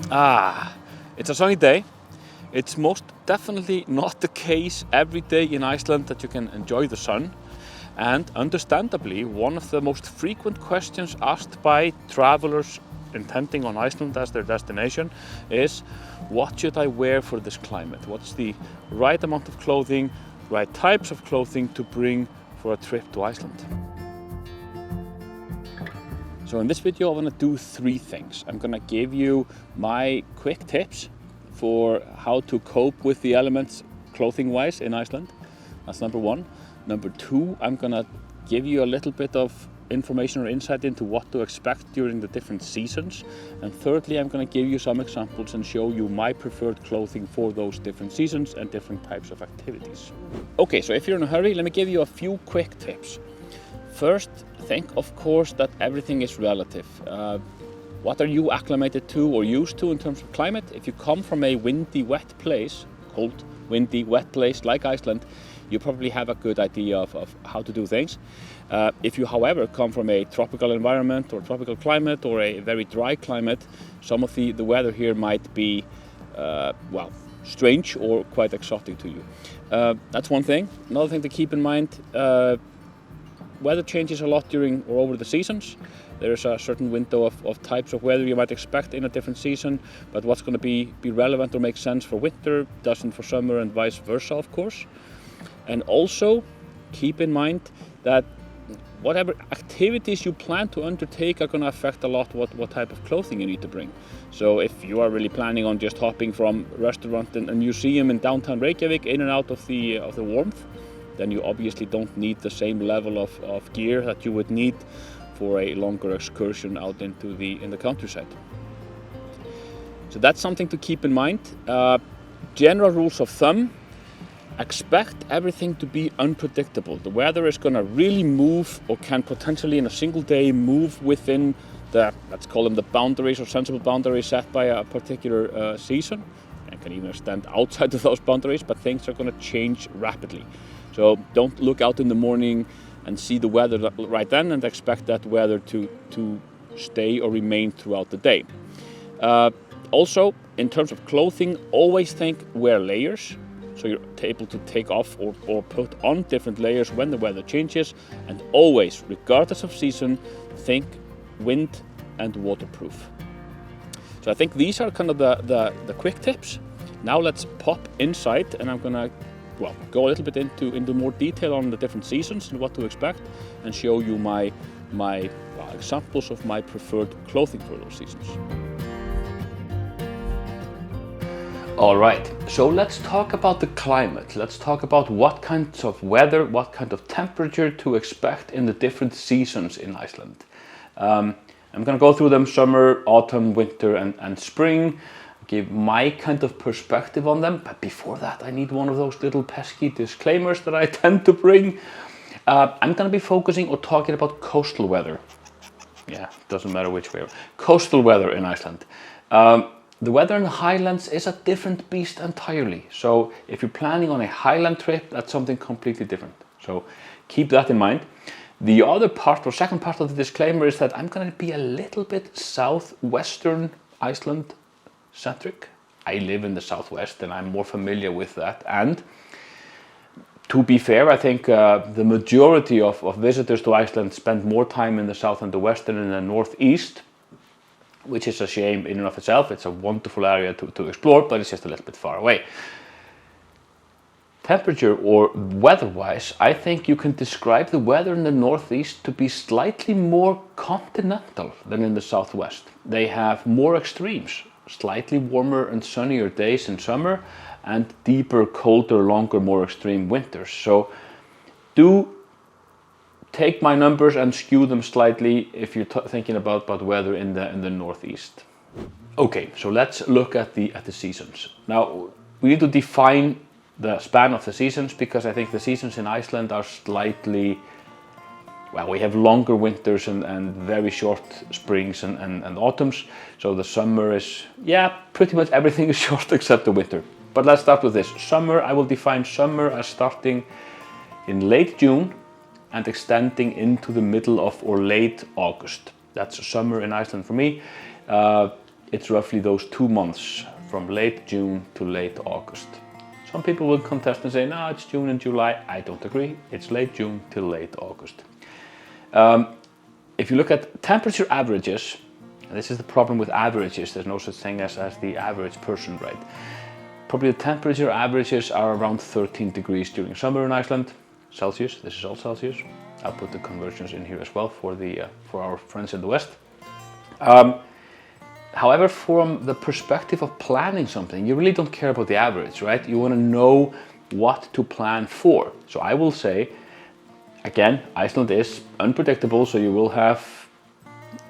It's a sunny day. It's most definitely not the case every day in Iceland that you can enjoy the sun. And understandably, one of the most frequent questions asked by travelers intending on Iceland as their destination is, what should I wear for this climate? What's the right amount of clothing, right types of clothing to bring for a trip to Iceland? So in this video I want to do three things. I'm going to give you my quick tips for how to cope with the elements clothing wise in Iceland. That's number one. Number two, I'm going to give you a little bit of information or insight into what to expect during the different seasons. And thirdly, I'm going to give you some examples and show you my preferred clothing for those different seasons and different types of activities. Okay, so if you're in a hurry, let me give you a few quick tips. First, think of course that everything is relative. What are you acclimated to or used to in terms of climate? If you come from a windy, wet place, cold, windy, wet place like Iceland, you probably have a good idea of how to do things. If you, however, come from a tropical environment or tropical climate or a very dry climate, some of the weather here might be, strange or quite exotic to you. That's one thing. Another thing to keep in mind, weather changes a lot during or over the seasons. There's a certain window of types of weather you might expect in a different season, but what's going to be relevant or make sense for winter doesn't for summer and vice versa, of course. And also keep in mind that whatever activities you plan to undertake are going to affect a lot what type of clothing you need to bring. So if you are really planning on just hopping from restaurant and museum in downtown Reykjavik in and out of the warmth, then you obviously don't need the same level of gear that you would need for a longer excursion out into the countryside. So that's something to keep in mind. General rules of thumb: expect everything to be unpredictable. The weather is going to really move, or can potentially in a single day move within the, let's call them the boundaries or sensible boundaries set by a particular season, and can even extend outside of those boundaries, but things are going to change rapidly. So don't look out in the morning and see the weather right then and expect that weather to stay or remain throughout the day. Also, in terms of clothing, always think wear layers. So you're able to take off or put on different layers when the weather changes. And always, regardless of season, think wind and waterproof. So I think these are kind of the quick tips. Now let's pop inside, and I'm gonna go a little bit into more detail on the different seasons and what to expect, and show you my examples of my preferred clothing for those seasons. All right, so let's talk about the climate. Let's talk about what kinds of weather, what kind of temperature to expect in the different seasons in Iceland. I'm gonna go through them: summer, autumn, winter, and spring. Give my kind of perspective on them, but before that I need one of those little pesky disclaimers that I tend to bring. I'm going to be focusing or talking about coastal weather. Yeah, doesn't matter which way. Coastal weather in Iceland. The weather in the highlands is a different beast entirely. So if you're planning on a highland trip, that's something completely different. So keep that in mind. The other part, or second part of the disclaimer, is that I'm going to be a little bit southwestern Iceland centric. I live in the southwest and I'm more familiar with that, and to be fair, I think the majority of visitors to Iceland spend more time in the south and the west than in the northeast, which is a shame in and of itself. It's a wonderful area to explore, but it's just a little bit far away. Temperature or weather-wise, I think you can describe the weather in the northeast to be slightly more continental than in the southwest. They have more extremes: slightly warmer and sunnier days in summer, and deeper, colder, longer, more extreme winters. So do take my numbers and skew them slightly if you're thinking about weather in the northeast. Okay, so let's look at the seasons. Now we need to define the span of the seasons, because I think the seasons in Iceland are slightly, we have longer winters and very short springs and autumns. So the summer is, pretty much everything is short except the winter. But let's start with this. Summer, I will define summer as starting in late June and extending into the middle of or late August. That's summer in Iceland for me. it's roughly those 2 months from late June to late August. Some people will contest and say, no, it's June and July. I don't agree. It's late June till late August. If you look at temperature averages, and this is the problem with averages, there's no such thing as the average person, right? Probably the temperature averages are around 13 degrees during summer in Iceland. Celsius, this is all Celsius. I'll put the conversions in here as well for our friends in the West. However, from the perspective of planning something, you really don't care about the average, right? You want to know what to plan for. So I will say, again, Iceland is unpredictable, so you will have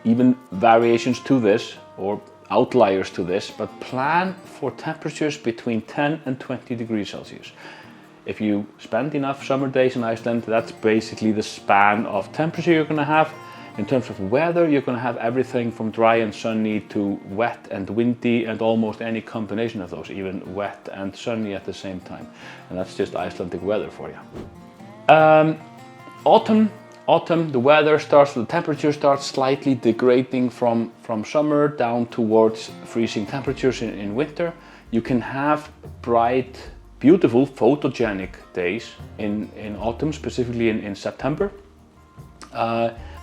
even variations to this or outliers to this, but plan for temperatures between 10 and 20 degrees Celsius. If you spend enough summer days in Iceland, that's basically the span of temperature you're going to have. In terms of weather, you're going to have everything from dry and sunny to wet and windy and almost any combination of those, even wet and sunny at the same time. And that's just Icelandic weather for you. Autumn, the temperature starts slightly degrading from summer down towards freezing temperatures in winter. You can have bright, beautiful photogenic days in autumn, specifically in September.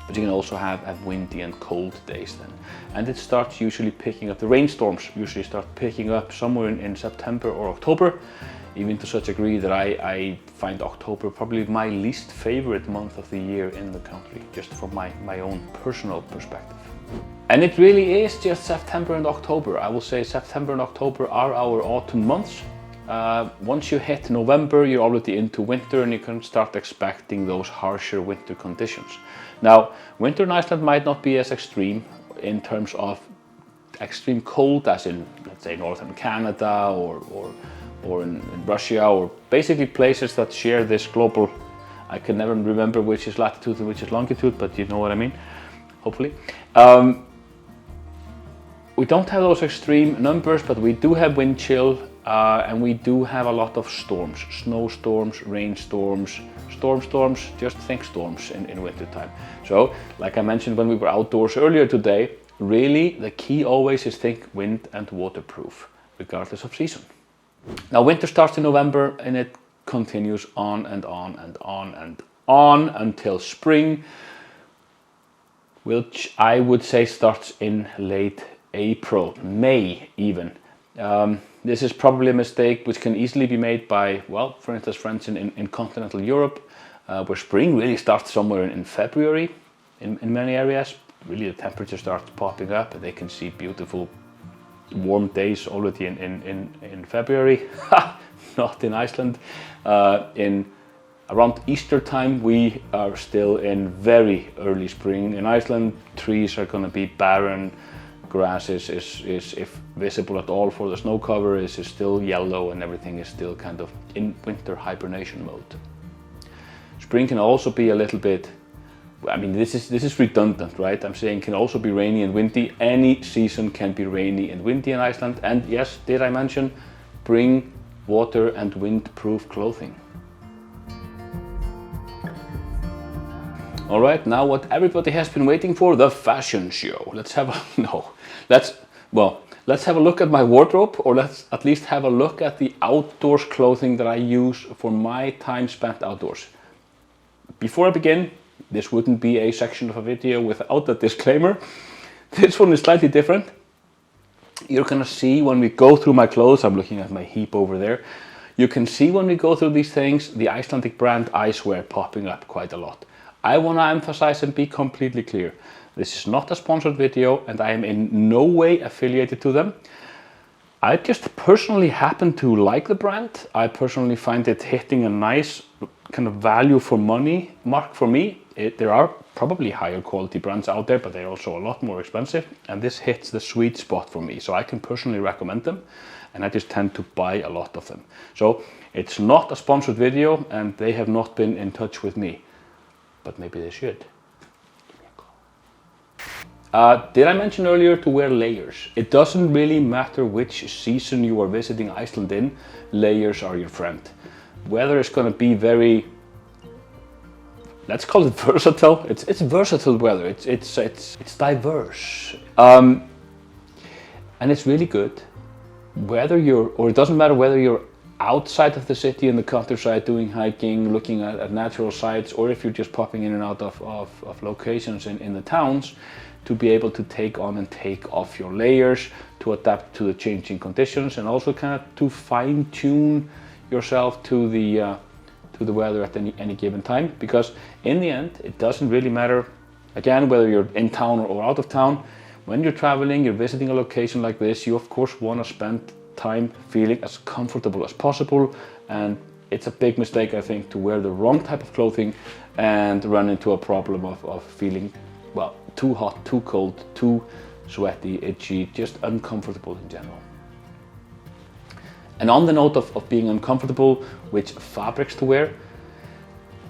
But you can also have windy and cold days then. And it starts usually picking up, the rainstorms usually start picking up somewhere in September or October, even to such a degree that I find October probably my least favorite month of the year in the country, just from my own personal perspective. And it really is just September and October. I will say September and October are our autumn months. Once you hit November, you're already into winter and you can start expecting those harsher winter conditions. Now, winter in Iceland might not be as extreme in terms of extreme cold as in, let's say, northern Canada or in Russia, or basically places that share this global, I can never remember which is latitude and which is longitude, but you know what I mean, hopefully. We don't have those extreme numbers, but we do have wind chill, and we do have a lot of storms, snowstorms, rainstorms, storms, just think storms in winter time. So, like I mentioned when we were outdoors earlier today, really the key always is think wind and waterproof, regardless of season. Now winter starts in November and it continues on and on and on and on until spring, which I would say starts in late April, May even. This is probably a mistake which can easily be made by, well, for instance, friends in continental Europe, where spring really starts somewhere in February in many areas. Really the temperature starts popping up and they can see beautiful warm days already in February. Not in Iceland. In around Easter time we are still in very early spring in Iceland. Trees are going to be barren. Grass is if visible at all for the snow cover, is still yellow and everything is still kind of in winter hibernation mode. Spring can also be a little bit, I mean this is redundant, right? I'm saying can also be rainy and windy. Any season can be rainy and windy in Iceland. And yes, did I mention bring water and wind-proof clothing. All right, now what everybody has been waiting for, the fashion show. Let's have a look at my wardrobe, or let's at least have a look at the outdoors clothing that I use for my time spent outdoors. Before I begin, this wouldn't be a section of a video without a disclaimer. This one is slightly different. You're gonna see when we go through my clothes, I'm looking at my heap over there. You can see when we go through these things, the Icelandic brand Icewear popping up quite a lot. I want to emphasize and be completely clear. This is not a sponsored video and I am in no way affiliated to them. I just personally happen to like the brand. I personally find it hitting a nice kind of value for money mark for me. There are probably higher quality brands out there, but they're also a lot more expensive. And this hits the sweet spot for me. So I can personally recommend them and I just tend to buy a lot of them. So it's not a sponsored video and they have not been in touch with me. But maybe they should. Did I mention earlier to wear layers? It doesn't really matter which season you are visiting Iceland in, layers are your friend. Weather is going to be very, let's call it versatile. It's versatile weather. It's diverse. And it's really good it doesn't matter whether you're outside of the city in the countryside doing hiking, looking at natural sites, or if you're just popping in and out of locations in the towns, to be able to take on and take off your layers, to adapt to the changing conditions, and also kind of to fine tune yourself to the weather at any given time. Because in the end, it doesn't really matter, again, whether you're in town or out of town. When you're traveling, you're visiting a location like this, you of course want to spend time feeling as comfortable as possible, and it's a big mistake, I think, to wear the wrong type of clothing and run into a problem of feeling, well, too hot, too cold, too sweaty, itchy, just uncomfortable in general. And on the note of being uncomfortable, which fabrics to wear,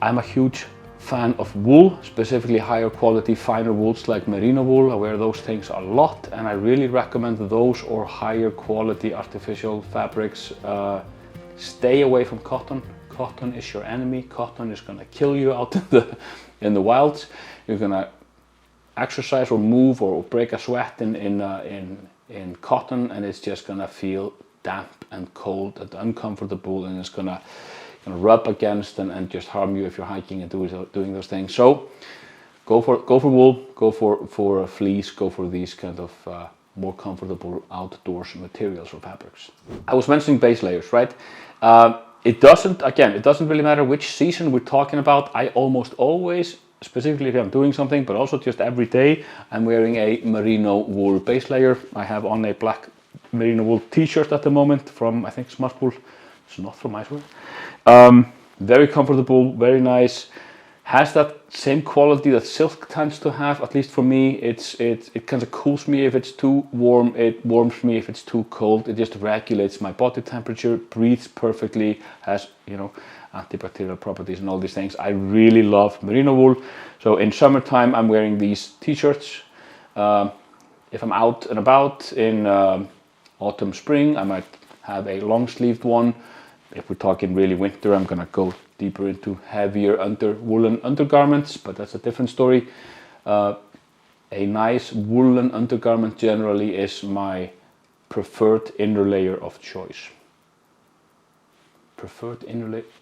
I'm a huge fan of wool, specifically higher quality, finer wools like merino wool. I wear those things a lot, and I really recommend those or higher quality artificial fabrics. Stay away from cotton. Cotton is your enemy. Cotton is gonna kill you out in the wilds. You're gonna exercise or move or break a sweat in cotton, and it's just gonna feel damp and cold and uncomfortable, and it's gonna rub against and just harm you if you're hiking and doing those things. So go for wool, go for a fleece, go for these kind of more comfortable outdoors materials or fabrics. I was mentioning base layers, right? It doesn't really matter which season we're talking about. I almost always, specifically if I'm doing something, but also just every day, I'm wearing a merino wool base layer. I have on a black merino wool t-shirt at the moment from, I think, Smartwool. It's not from Iceland. Very comfortable, very nice. Has that same quality that silk tends to have. At least for me, it kind of cools me if it's too warm. It warms me if it's too cold. It just regulates my body temperature. Breathes perfectly. Has, you know, antibacterial properties and all these things. I really love merino wool. So in summertime, I'm wearing these t-shirts. If I'm out and about in autumn, spring, I might have a long-sleeved one. If we're talking really winter, I'm gonna go deeper into heavier woolen undergarments, but that's a different story. A nice woolen undergarment generally is my preferred inner layer of choice.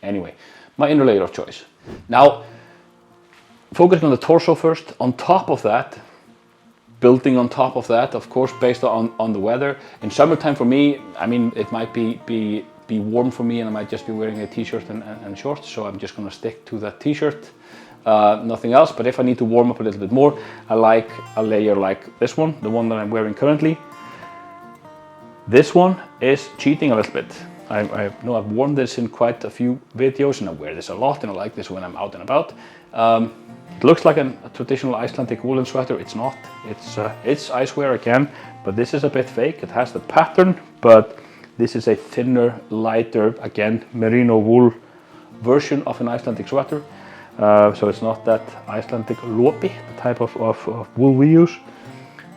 Anyway, my inner layer of choice. Now, focusing on the torso first. On top of that, building on top of that, of course, based on the weather. In summertime for me, I mean, it might be warm for me and I might just be wearing a t-shirt and shorts, so I'm just going to stick to that t-shirt, nothing else. But if I need to warm up a little bit more, I like a layer like this one, the one that I'm wearing currently. This one is cheating a little bit. I know I've worn this in quite a few videos and I wear this a lot, and I like this when I'm out and about. It looks like a traditional Icelandic woolen sweater. It's not. It's icewear again, but this is a bit fake. It has the pattern, but this is a thinner, lighter, again, merino wool version of an Icelandic sweater. So it's not that Icelandic lopi, the type of wool we use.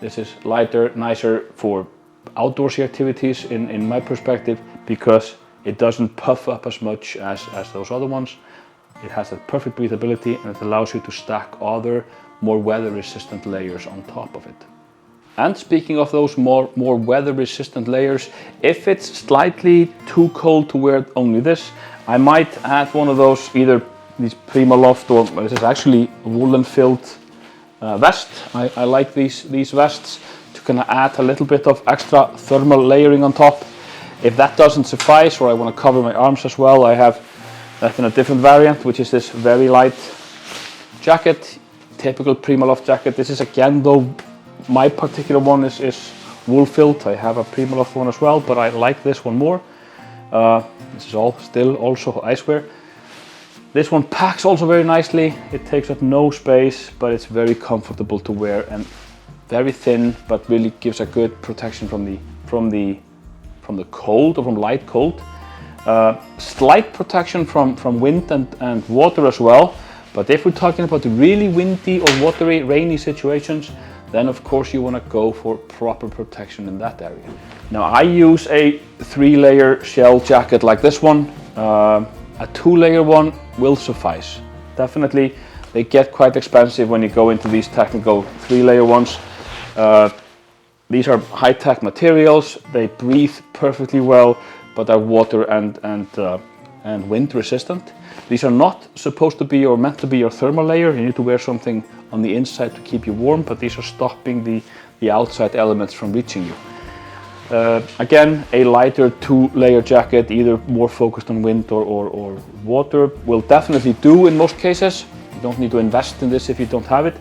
This is lighter, nicer for outdoorsy activities in my perspective, because it doesn't puff up as much as those other ones. It has a perfect breathability, and it allows you to stack other more weather-resistant layers on top of it. And speaking of those more weather-resistant layers, if it's slightly too cold to wear only this, I might add one of those, either these Primaloft, or this is actually a woolen-filled vest. I like these vests to kind of add a little bit of extra thermal layering on top. If that doesn't suffice, or I want to cover my arms as well, I have that in a different variant, which is this very light jacket, typical Primaloft jacket. This is, again, though, my particular one is wool filled. I have a Primaloft one as well, but I like this one more. This is still also icewear. This one packs also very nicely. It takes up no space, but it's very comfortable to wear and very thin, but really gives a good protection from the cold, or from light cold. Slight protection from wind and water as well. But if we're talking about the really windy or watery, rainy situations, then of course you want to go for proper protection in that area. Now I use a 3-layer shell jacket like this one. A 2-layer one will suffice. Definitely, they get quite expensive when you go into these technical 3-layer ones. These are high-tech materials. They breathe perfectly well, but are water and wind resistant. These are not supposed to be or meant to be your thermal layer. You need to wear something on the inside to keep you warm, but these are stopping the outside elements from reaching you. Again, a lighter 2-layer jacket, either more focused on wind or water, will definitely do in most cases. You don't need to invest in this if you don't have it.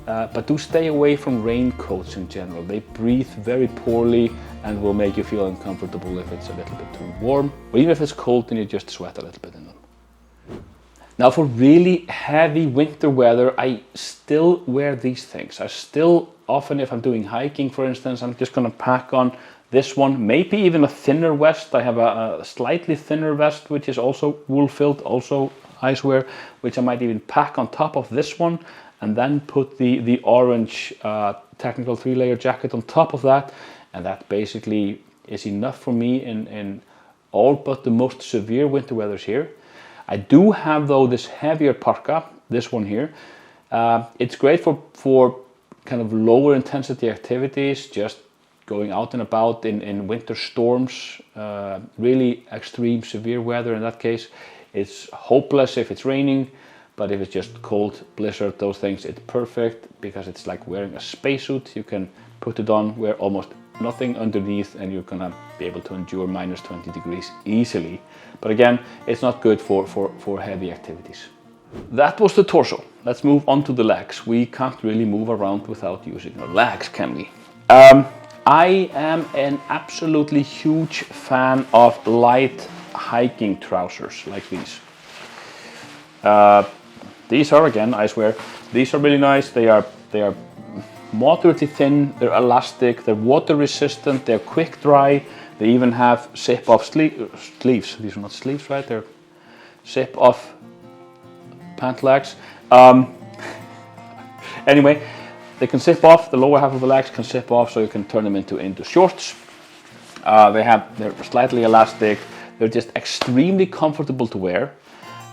But do stay away from raincoats in general. They breathe very poorly and will make you feel uncomfortable if it's a little bit too warm, or even if it's cold and you just sweat a little bit in them. Now for really heavy winter weather, I still wear these things. I still, often if I'm doing hiking for instance, I'm just gonna pack on this one, maybe even a thinner vest. I have a slightly thinner vest which is also wool filled, also icewear, which I might even pack on top of this one, and then put the orange technical 3-layer jacket on top of that, and that basically is enough for me in all but the most severe winter weathers here. I do have though this heavier parka, this one here. It's great for kind of lower intensity activities, just going out and about in winter storms, really extreme severe weather in that case. It's hopeless if it's raining, but if it's just cold, blizzard, those things, it's perfect because it's like wearing a spacesuit. You can put it on, wear almost nothing underneath, and you're gonna be able to endure minus 20 degrees easily. But again, it's not good for heavy activities. That was the torso. Let's move on to the legs. We can't really move around without using our legs, can we? I am an absolutely huge fan of light hiking trousers like these. These are again icewear. These are really nice. They are moderately thin. They're elastic. They're water resistant. They're quick dry. They even have zip-off sleeves. These are not sleeves, right? They're zip-off pant legs. Anyway, they can zip off. The lower half of the legs can zip off, so you can turn them into shorts. They're slightly elastic. They're just extremely comfortable to wear.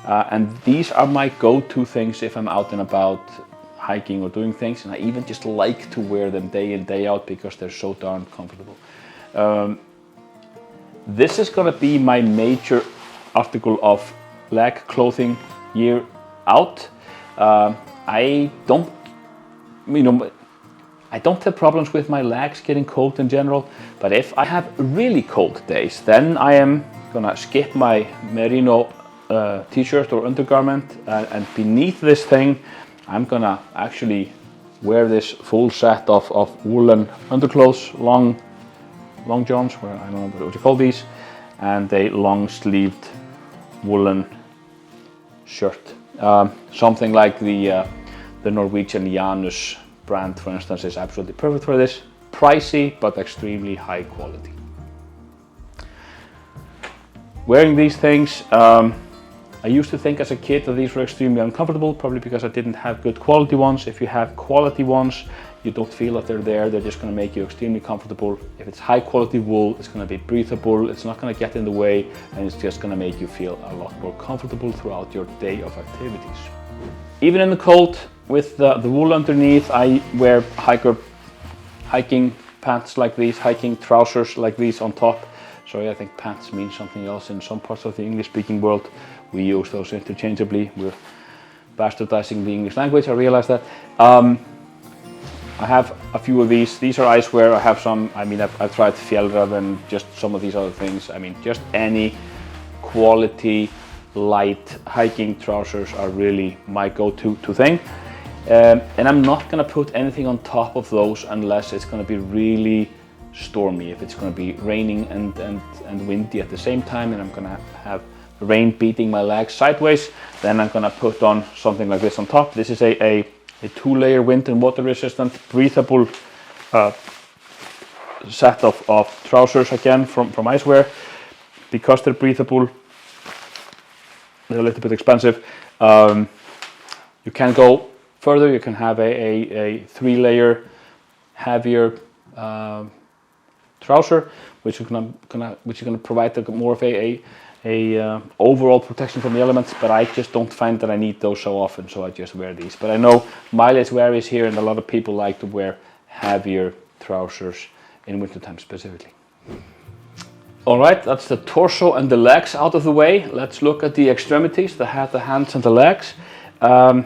And these are my go-to things if I'm out and about hiking or doing things, and I even just like to wear them day in, day out because they're so darn comfortable. This is gonna be my major article of leg clothing year out. I don't have problems with my legs getting cold in general, but if I have really cold days, then I am gonna skip my merino t-shirt or undergarment, and beneath this thing I'm gonna actually wear this full set of woolen underclothes, long johns, I don't know what you call these, and a long-sleeved woolen shirt. Something like the Norwegian Janus brand, for instance, is absolutely perfect for this. Pricey, but extremely high quality. Wearing these things, I used to think as a kid that these were extremely uncomfortable, probably because I didn't have good quality ones. If you have quality ones, you don't feel that they're there. They're just going to make you extremely comfortable. If it's high quality wool, it's going to be breathable. It's not going to get in the way, and it's just going to make you feel a lot more comfortable throughout your day of activities. Even in the cold, with the wool underneath, I wear hiking pants like these, hiking trousers like these on top. Sorry, I think pants means something else in some parts of the English-speaking world. We use those interchangeably. We're bastardizing the English language, I realize that. I have a few of these. These are icewear. I have some, I've tried Fjellrad and just some of these other things. Just any quality light hiking trousers are really my go-to thing. And I'm not gonna put anything on top of those unless it's gonna be really stormy. If it's gonna be raining and windy at the same time, and I'm gonna have rain beating my legs sideways, then I'm gonna put on something like this on top. This is a 2-layer wind and water resistant, breathable set of trousers, again from Icewear. Because they're breathable, they're a little bit expensive. You can go further. You can have a 3-layer heavier trouser, which is gonna provide more of a overall protection from the elements, but I just don't find that I need those so often, so I just wear these. But I know mileage varies here, and a lot of people like to wear heavier trousers in wintertime specifically. All right, that's the torso and the legs out of the way. Let's look at the extremities, the head, the hands, and the legs. I'm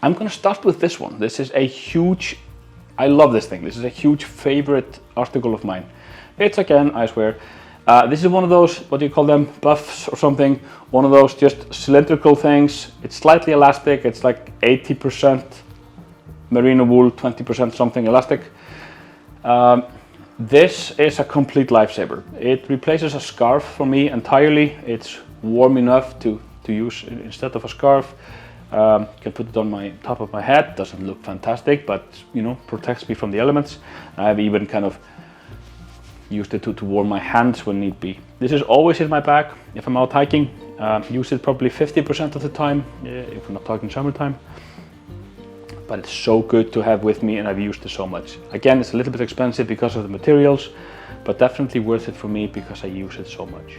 going to start with this one. This is a huge, I love this thing. This is a huge favorite article of mine. It's again, I swear, this is one of those, what do you call them, buffs or something? One of those just cylindrical things. It's slightly elastic. It's like 80% merino wool, 20% something elastic. This is a complete lifesaver. It replaces a scarf for me entirely. It's warm enough to use instead of a scarf. Can put it on my top of my head. Doesn't look fantastic, but you know, protects me from the elements. I've even kind of used it to warm my hands when need be. This is always in my bag if I'm out hiking. Use it probably 50% of the time if we're not talking summertime. But it's so good to have with me, and I've used it so much. Again, it's a little bit expensive because of the materials, but definitely worth it for me because I use it so much.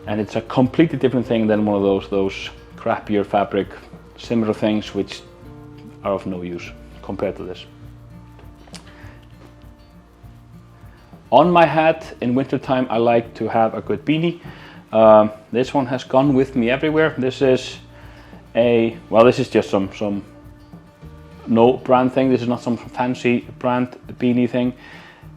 And it's a completely different thing than one of those crappier fabric, similar things which are of no use compared to this. On my head in wintertime, I like to have a good beanie. This one has gone with me everywhere. This is this is just some no brand thing. This is not some fancy brand beanie thing.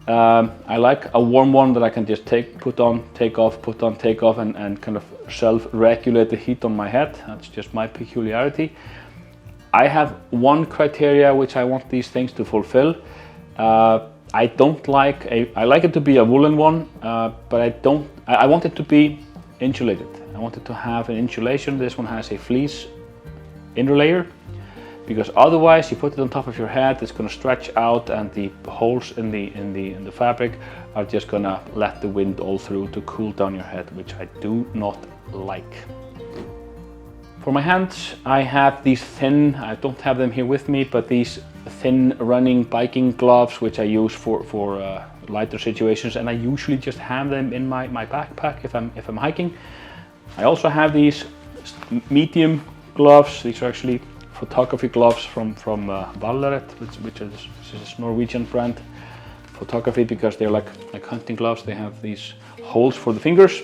I like a warm one that I can just put on, take off, put on, take off, and kind of self-regulate the heat on my head. That's just my peculiarity. I have one criteria which I want these things to fulfill. I like it to be a woolen one, but I want it to be insulated. I want it to have an insulation. This one has a fleece inner layer, because otherwise you put it on top of your head, it's going to stretch out, and the holes in the fabric are just going to let the wind all through to cool down your head, which I do not like. For my hands, I have these thin, I don't have them here with me, but these thin running biking gloves, which I use for lighter situations, and I usually just have them in my backpack if I'm hiking. I also have these medium gloves. These are actually photography gloves from Valeret, which is a Norwegian brand photography, because they're like hunting gloves. They have these holes for the fingers.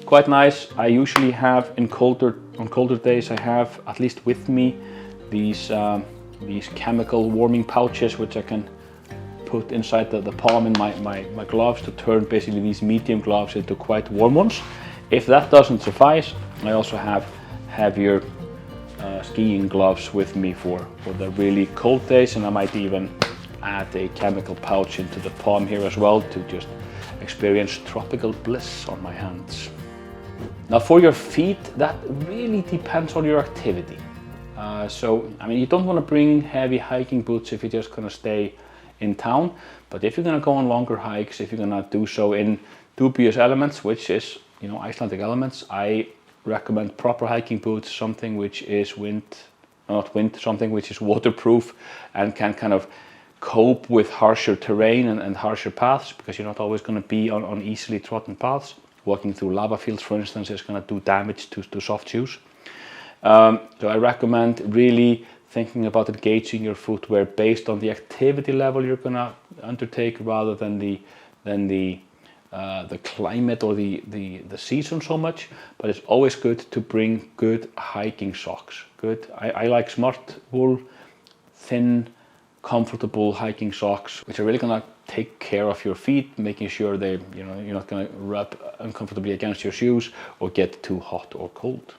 Quite nice. I usually have on colder days, I have at least with me these chemical warming pouches, which I can put inside the palm in my gloves to turn basically these medium gloves into quite warm ones. If that doesn't suffice, I also have heavier skiing gloves with me for the really cold days, and I might even add a chemical pouch into the palm here as well to just experience tropical bliss on my hands. Now for your feet, that really depends on your activity. So, I mean, you don't want to bring heavy hiking boots if you're just going to stay in town, but if you're going to go on longer hikes, if you're going to do so in dubious elements, which is, you know, Icelandic elements, I recommend proper hiking boots, something which is something which is waterproof and can kind of cope with harsher terrain and harsher paths, because you're not always going to be on easily trodden paths. Walking through lava fields, for instance, is going to do damage to soft shoes. So I recommend really thinking about engaging your footwear based on the activity level you're going to undertake, rather than the climate or the season so much. But it's always good to bring good hiking socks. I like smart wool, thin, comfortable hiking socks, which are really going to take care of your feet, making sure you're not going to rub uncomfortably against your shoes or get too hot or cold.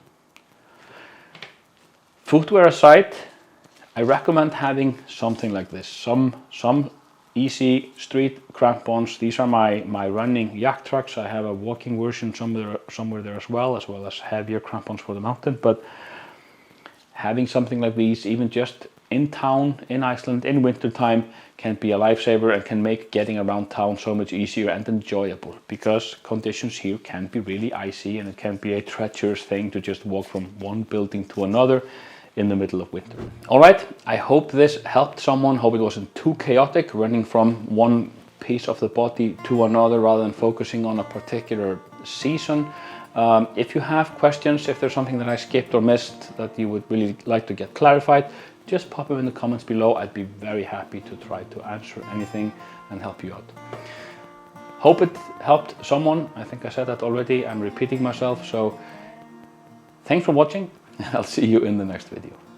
Footwear aside, I recommend having something like this. Some easy street crampons. These are my running yak tracks. I have a walking version somewhere there as well as heavier crampons for the mountain. But having something like these, even just in town in Iceland in wintertime, can be a lifesaver and can make getting around town so much easier and enjoyable, because conditions here can be really icy and it can be a treacherous thing to just walk from one building to another in the middle of winter. All right, I hope this helped someone. Hope it wasn't too chaotic running from one piece of the body to another rather than focusing on a particular season. If you have questions, if there's something that I skipped or missed that you would really like to get clarified, just pop them in the comments below. I'd be very happy to try to answer anything and help you out. Hope it helped someone. I think I said that already. I'm repeating myself. So thanks for watching. I'll see you in the next video.